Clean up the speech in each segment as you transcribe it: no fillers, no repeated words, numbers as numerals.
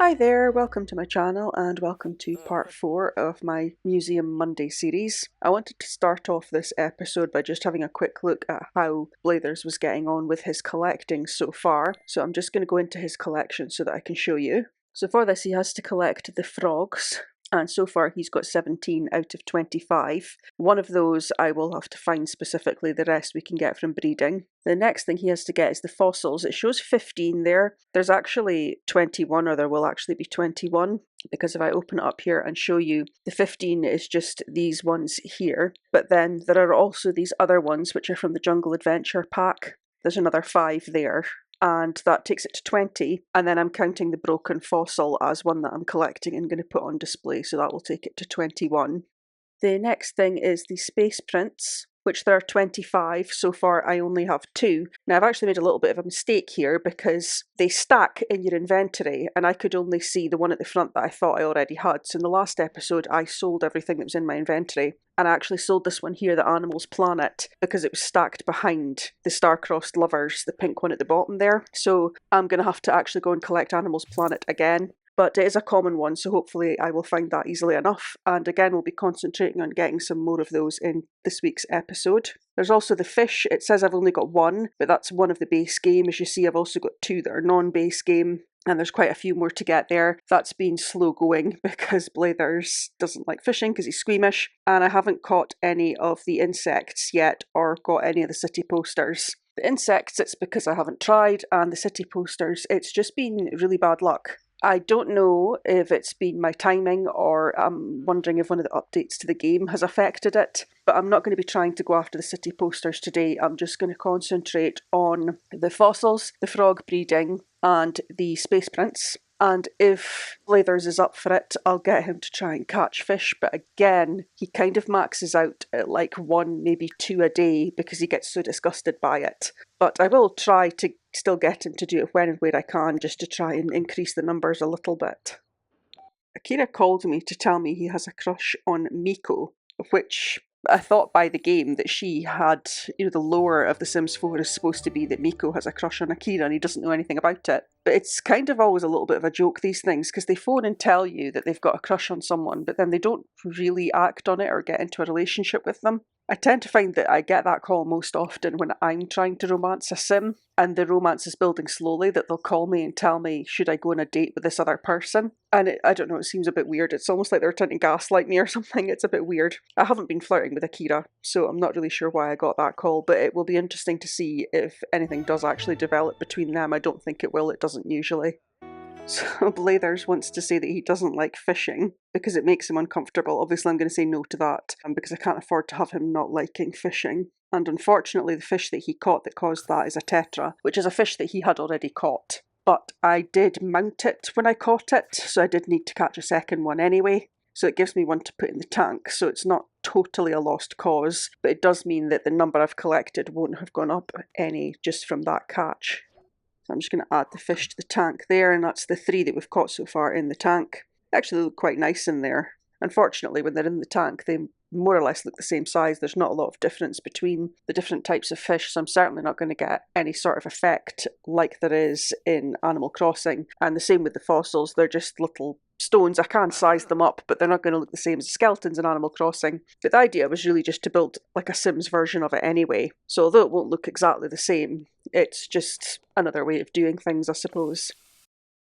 Hi there, welcome to my channel and welcome to part 4 of my Museum Monday series. I wanted to start off this episode by just having a quick look at how Blathers was getting on with his collecting so far. So I'm just going to go into his collection so that I can show you. So for this he has to collect the frogs. And so far he's got 17 out of 25. One of those I will have to find specifically, the rest we can get from breeding. The next thing he has to get is the fossils. It shows 15 there. There's actually 21, or there will actually be 21, because if I open it up here and show you, the 15 is just these ones here. But then there are also these other ones which are from the Jungle Adventure pack. There's another 5 there. And that takes it to 20, and then I'm counting the broken fossil as one that I'm collecting and going to put on display, so that will take it to 21. The next thing is the space prints, which there are 25. So far I only have 2. Now I've actually made a little bit of a mistake here because they stack in your inventory and I could only see the one at the front that I thought I already had. So in the last episode I sold everything that was in my inventory, and I actually sold this one here, the Animals Planet, because it was stacked behind the Star-Crossed Lovers, the pink one at the bottom there. So I'm going to have to actually go and collect Animals Planet again. But it is a common one, so hopefully I will find that easily enough. And again, we'll be concentrating on getting some more of those in this week's episode. There's also the fish. It says I've only got 1, but that's one of the base game. As you see, I've also got 2 that are non-base game. And there's quite a few more to get there. That's been slow going because Blathers doesn't like fishing because he's squeamish. And I haven't caught any of the insects yet or got any of the city posters. The insects, it's because I haven't tried, and the city posters, it's just been really bad luck. I don't know if it's been my timing, or I'm wondering if one of the updates to the game has affected it, but I'm not going to be trying to go after the city posters today. I'm just going to concentrate on the fossils, the frog breeding, and the space prints. And if Blathers is up for it, I'll get him to try and catch fish. But again, he kind of maxes out at like 1, maybe 2 a day because he gets so disgusted by it. But I will try to still get him to do it when and where I can, just to try and increase the numbers a little bit. Akira called me to tell me he has a crush on Miko, which I thought by the game that she had, the lore of The Sims 4 is supposed to be that Miko has a crush on Akira and he doesn't know anything about it. But it's kind of always a little bit of a joke, these things, because they phone and tell you that they've got a crush on someone, but then they don't really act on it or get into a relationship with them. I tend to find that I get that call most often when I'm trying to romance a sim, and the romance is building slowly, that they'll call me and tell me, should I go on a date with this other person? And I don't know, it seems a bit weird. It's almost like they're trying to gaslight me or something. It's a bit weird. I haven't been flirting with Akira, so I'm not really sure why I got that call, but it will be interesting to see if anything does actually develop between them. I don't think it will, it doesn't usually. So Blathers wants to say that he doesn't like fishing because it makes him uncomfortable. Obviously I'm going to say no to that because I can't afford to have him not liking fishing. And unfortunately the fish that he caught that caused that is a tetra, which is a fish that he had already caught. But I did mount it when I caught it, so I did need to catch a second one anyway. So it gives me one to put in the tank, so it's not totally a lost cause, but it does mean that the number I've collected won't have gone up any just from that catch. So I'm just going to add the fish to the tank there, and that's the 3 that we've caught so far in the tank. They actually look quite nice in there. Unfortunately, when they're in the tank, they more or less look the same size. There's not a lot of difference between the different types of fish, so I'm certainly not going to get any sort of effect like there is in Animal Crossing. And the same with the fossils, they're just little stones. I can size them up, but they're not going to look the same as skeletons in Animal Crossing. But the idea was really just to build like a Sims version of it anyway. So although it won't look exactly the same, it's just another way of doing things, I suppose.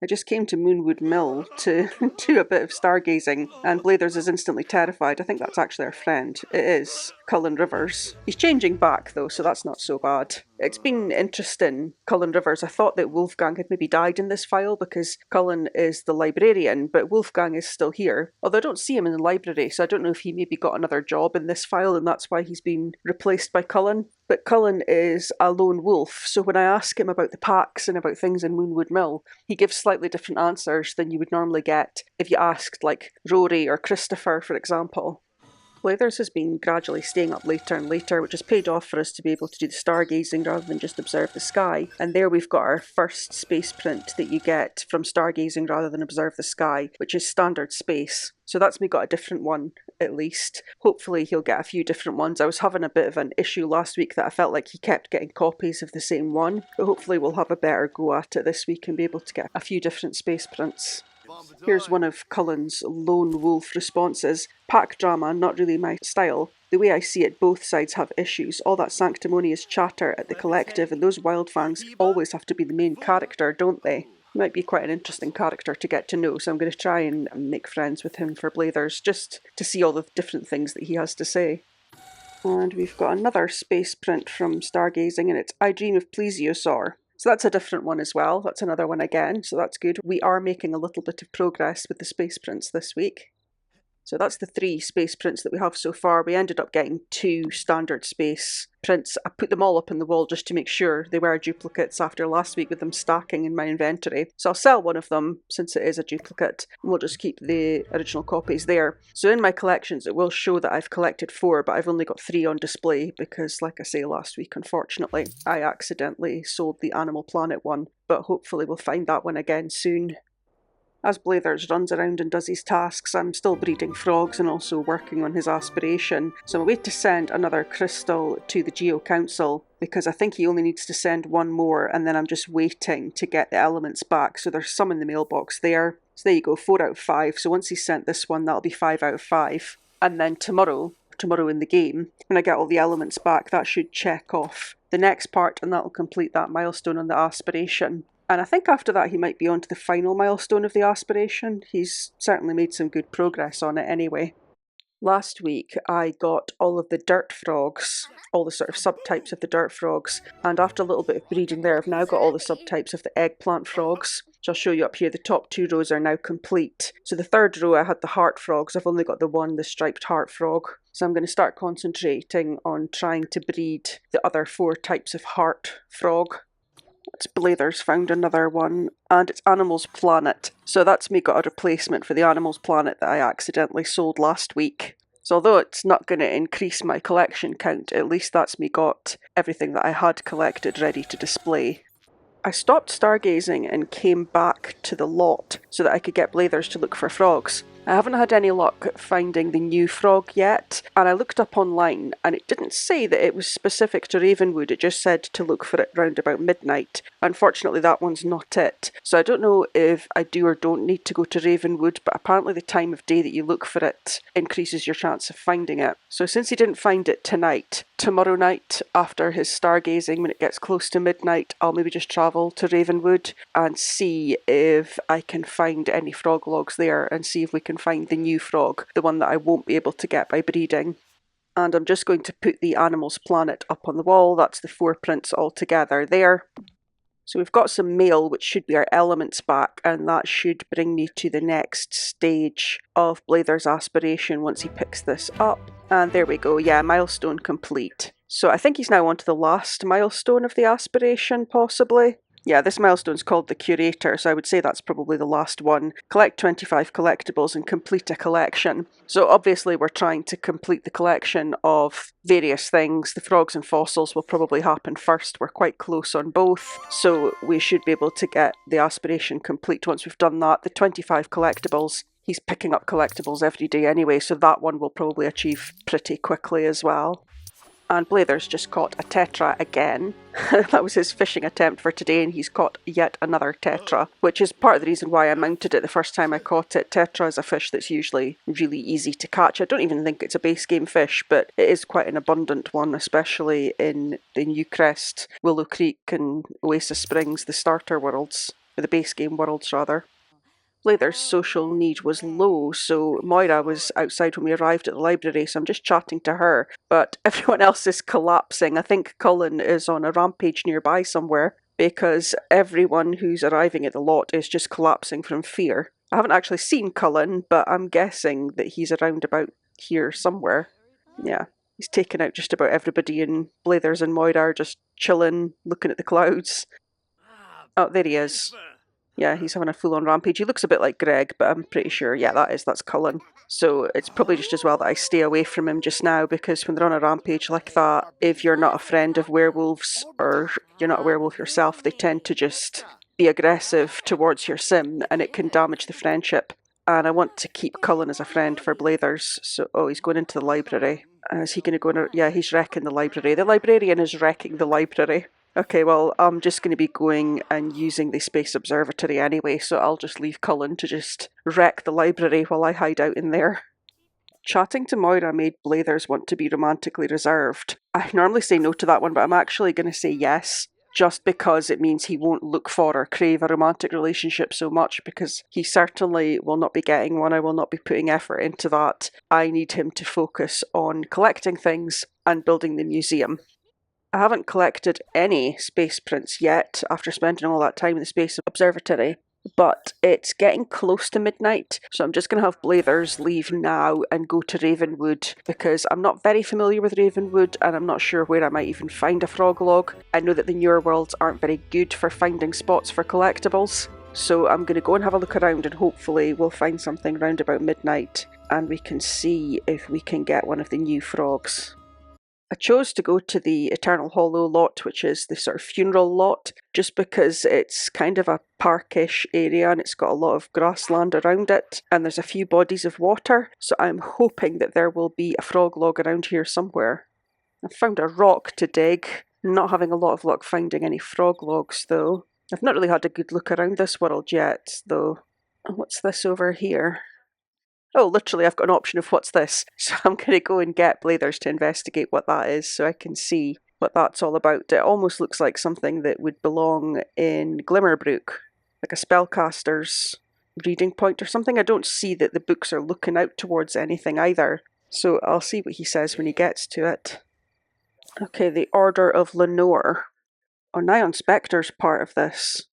I just came to Moonwood Mill to do a bit of stargazing, and Blathers is instantly terrified. I think that's actually our friend. It is Cullen Rivers. He's changing back though, so that's not so bad. It's been interesting, Cullen Rivers. I thought that Wolfgang had maybe died in this file because Cullen is the librarian, but Wolfgang is still here. Although I don't see him in the library, so I don't know if he maybe got another job in this file and that's why he's been replaced by Cullen. But Cullen is a lone wolf, so when I ask him about the packs and about things in Moonwood Mill, he gives slightly different answers than you would normally get if you asked, like, Rory or Christopher, for example. Blathers has been gradually staying up later and later, which has paid off for us to be able to do the stargazing rather than just observe the sky. And there we've got our first space print that you get from stargazing rather than observe the sky, which is standard space. So that's me got a different one, at least. Hopefully he'll get a few different ones. I was having a bit of an issue last week that I felt like he kept getting copies of the same one, but hopefully we'll have a better go at it this week and be able to get a few different space prints. Here's one of Cullen's lone wolf responses. Pack drama, not really my style. The way I see it, both sides have issues. All that sanctimonious chatter at the collective, and those wildfangs always have to be the main character, don't they? He might be quite an interesting character to get to know, so I'm going to try and make friends with him for Blathers, just to see all the different things that he has to say. And we've got another space print from Stargazing, and it's I Dream of Plesiosaur. So that's a different one as well. That's another one again, so that's good. We are making a little bit of progress with the space prints this week. So that's the 3 space prints that we have so far. We ended up getting 2 standard space prints. I put them all up on the wall just to make sure they were duplicates after last week with them stacking in my inventory. So I'll sell one of them since it is a duplicate, and we'll just keep the original copies there. So in my collections it will show that I've collected 4, but I've only got 3 on display because, like I say, last week unfortunately I accidentally sold the Animal Planet one, but hopefully we'll find that one again soon. As Blathers runs around and does his tasks, I'm still breeding frogs and also working on his aspiration. So I'm away to send another crystal to the Geo Council because I think he only needs to send 1 more, and then I'm just waiting to get the elements back. So there's some in the mailbox there. So there you go, 4 out of 5. So once he's sent this one, that'll be 5 out of 5. And then tomorrow in the game, when I get all the elements back, that should check off the next part, and that'll complete that milestone on the aspiration. And I think after that he might be on to the final milestone of the aspiration. He's certainly made some good progress on it anyway. Last week I got all of the dirt frogs, all the sort of subtypes of the dirt frogs, and after a little bit of breeding there I've now got all the subtypes of the eggplant frogs, which I'll show you up here. The top 2 rows are now complete. So the 3rd row I had the heart frogs, I've only got the one, the striped heart frog. So I'm going to start concentrating on trying to breed the other 4 types of heart frog. It's Blathers found another one, and it's Animals Planet. So that's me got a replacement for the Animals Planet that I accidentally sold last week. So although it's not going to increase my collection count, at least that's me got everything that I had collected ready to display. I stopped stargazing and came back to the lot so that I could get Blathers to look for frogs. I haven't had any luck finding the new frog yet, and I looked up online and it didn't say that it was specific to Ravenwood, it just said to look for it round about midnight. Unfortunately that one's not it, so I don't know if I do or don't need to go to Ravenwood, but apparently the time of day that you look for it increases your chance of finding it. So since he didn't find it tonight, tomorrow night after his stargazing, when it gets close to midnight, I'll maybe just travel to Ravenwood and see if I can find any frog logs there and see if we can find the new frog, the one that I won't be able to get by breeding. And I'm just going to put the Animals Planet up on the wall. That's the 4 prints all together there. So we've got some mail, which should be our elements back, and that should bring me to the next stage of Blathers' aspiration once he picks this up. And there we go, yeah, milestone complete. So I think he's now on to the last milestone of the aspiration, possibly. Yeah, this milestone's called the Curator, so I would say that's probably the last one. Collect 25 collectibles and complete a collection. So obviously we're trying to complete the collection of various things. The frogs and fossils will probably happen first. We're quite close on both, so we should be able to get the aspiration complete once we've done that. The 25 collectibles, he's picking up collectibles every day anyway, so that one will probably achieve pretty quickly as well. And Blathers just caught a tetra again. That was his fishing attempt for today, and he's caught yet another tetra, which is part of the reason why I mounted it the first time I caught it. Tetra is a fish that's usually really easy to catch. I don't even think it's a base game fish, but it is quite an abundant one, especially in the Newcrest, Willow Creek and Oasis Springs, the starter worlds, or the base game worlds rather. Blathers' social need was low, so Moira was outside when we arrived at the library, so I'm just chatting to her, but everyone else is collapsing. I think Cullen is on a rampage nearby somewhere, because everyone who's arriving at the lot is just collapsing from fear. I haven't actually seen Cullen, but I'm guessing that he's around about here somewhere. Yeah, he's taken out just about everybody, and Blathers and Moira are just chilling, looking at the clouds. Oh, there he is. Yeah, he's having a full-on rampage. He looks a bit like Greg, but I'm pretty sure, yeah, that's Cullen. So it's probably just as well that I stay away from him just now, because when they're on a rampage like that, if you're not a friend of werewolves, or you're not a werewolf yourself, they tend to just be aggressive towards your sim, and it can damage the friendship. And I want to keep Cullen as a friend for Blathers, so, oh, he's going into the library. Is he going to go in? Yeah, he's wrecking the library. The librarian is wrecking the library. Okay, well, I'm just going to be going and using the Space Observatory anyway, so I'll just leave Cullen to just wreck the library while I hide out in there. Chatting to Moira made Blathers want to be romantically reserved. I normally say no to that one, but I'm actually going to say yes, just because it means he won't look for or crave a romantic relationship so much, because he certainly will not be getting one. I will not be putting effort into that. I need him to focus on collecting things and building the museum. I haven't collected any space prints yet after spending all that time in the Space Observatory, but it's getting close to midnight, so I'm just going to have Blathers leave now and go to Ravenwood, because I'm not very familiar with Ravenwood and I'm not sure where I might even find a frog log. I know that the newer worlds aren't very good for finding spots for collectibles, so I'm going to go and have a look around and hopefully we'll find something round about midnight and we can see if we can get one of the new frogs. I chose to go to the Eternal Hollow lot, which is the sort of funeral lot, just because it's kind of a parkish area and it's got a lot of grassland around it, and there's a few bodies of water, so I'm hoping that there will be a frog log around here somewhere. I found a rock to dig, not having a lot of luck finding any frog logs though. I've not really had a good look around this world yet, though. What's this over here? Oh, literally, I've got an option of what's this. So I'm going to go and get Blathers to investigate what that is so I can see what that's all about. It almost looks like something that would belong in Glimmerbrook, like a spellcaster's reading point or something. I don't see that the books are looking out towards anything either. So I'll see what he says when he gets to it. Okay, the Order of Lenore. Oh, Nyon Spectre's part of this.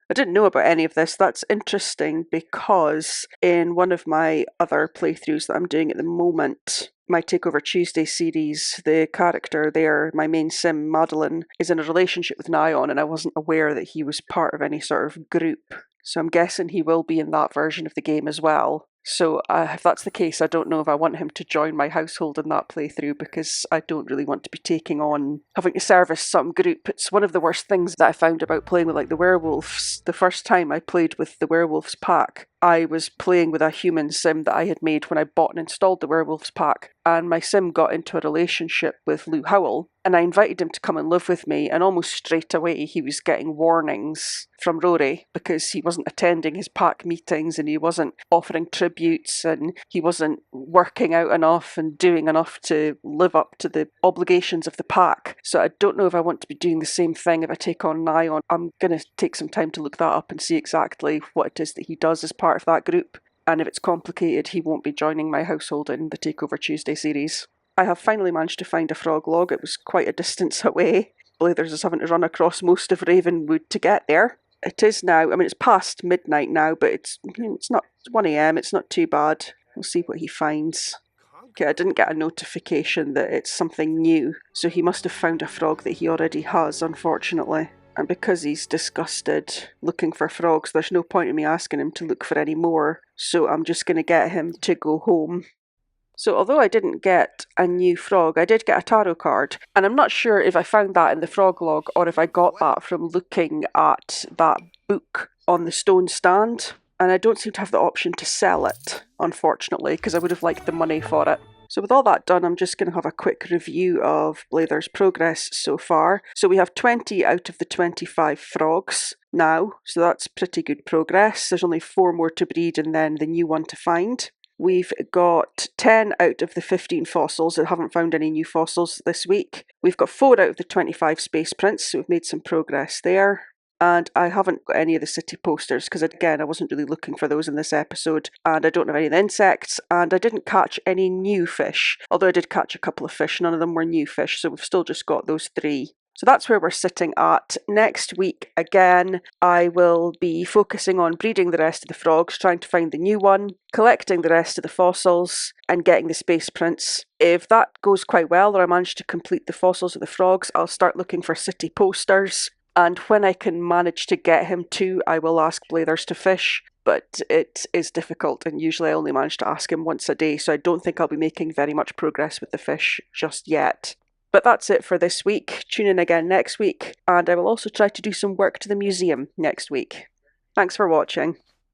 I didn't know about any of this. That's interesting because in one of my other playthroughs that I'm doing at the moment, my Takeover Tuesday series, the character there, my main sim, Madeline, is in a relationship with Nyon, and I wasn't aware that he was part of any sort of group. So I'm guessing he will be in that version of the game as well. So if that's the case, I don't know if I want him to join my household in that playthrough, because I don't really want to be taking on having to service some group. It's one of the worst things that I found about playing with like the werewolves. The first time I played with the werewolves pack, I was playing with a human sim that I had made when I bought and installed the werewolves pack, and my sim got into a relationship with Lou Howell, and I invited him to come and live with me, and almost straight away he was getting warnings from Rory because he wasn't attending his pack meetings and he wasn't offering tributes and he wasn't working out enough and doing enough to live up to the obligations of the pack. So I don't know if I want to be doing the same thing if I take on Nyon. I'm going to take some time to look that up and see exactly what it is that he does as part of that group. And if it's complicated, he won't be joining my household in the Takeover Tuesday series. I have finally managed to find a frog log. It was quite a distance away. Blathers is having to run across most of Ravenwood to get there. It is now, I mean, it's past midnight now, but it's not 1 a.m, it's not too bad. We'll see what he finds. Okay, I didn't get a notification that it's something new, so he must have found a frog that he already has, unfortunately. And because he's disgusted looking for frogs, there's no point in me asking him to look for any more, so I'm just going to get him to go home. So although I didn't get a new frog, I did get a tarot card, and I'm not sure if I found that in the frog log or if I got that from looking at that book on the stone stand, and I don't seem to have the option to sell it, unfortunately, because I would have liked the money for it. So with all that done, I'm just going to have a quick review of Blathers' progress so far. So we have 20 out of the 25 frogs now, so that's pretty good progress. There's only 4 more to breed and then the new one to find. We've got 10 out of the 15 fossils. I haven't found any new fossils this week. We've got 4 out of the 25 space prints, so we've made some progress there. And I haven't got any of the city posters, because again, I wasn't really looking for those in this episode. And I don't have any of the insects, and I didn't catch any new fish. Although I did catch a couple of fish, none of them were new fish, so we've still just got those 3. So that's where we're sitting at. Next week, again, I will be focusing on breeding the rest of the frogs, trying to find the new one, collecting the rest of the fossils, and getting the space prints. If that goes quite well, or I manage to complete the fossils of the frogs, I'll start looking for city posters. And when I can manage to get him to, I will ask Blathers to fish. But it is difficult, and usually I only manage to ask him once a day, so I don't think I'll be making very much progress with the fish just yet. But that's it for this week. Tune in again next week, and I will also try to do some work to the museum next week. Thanks for watching.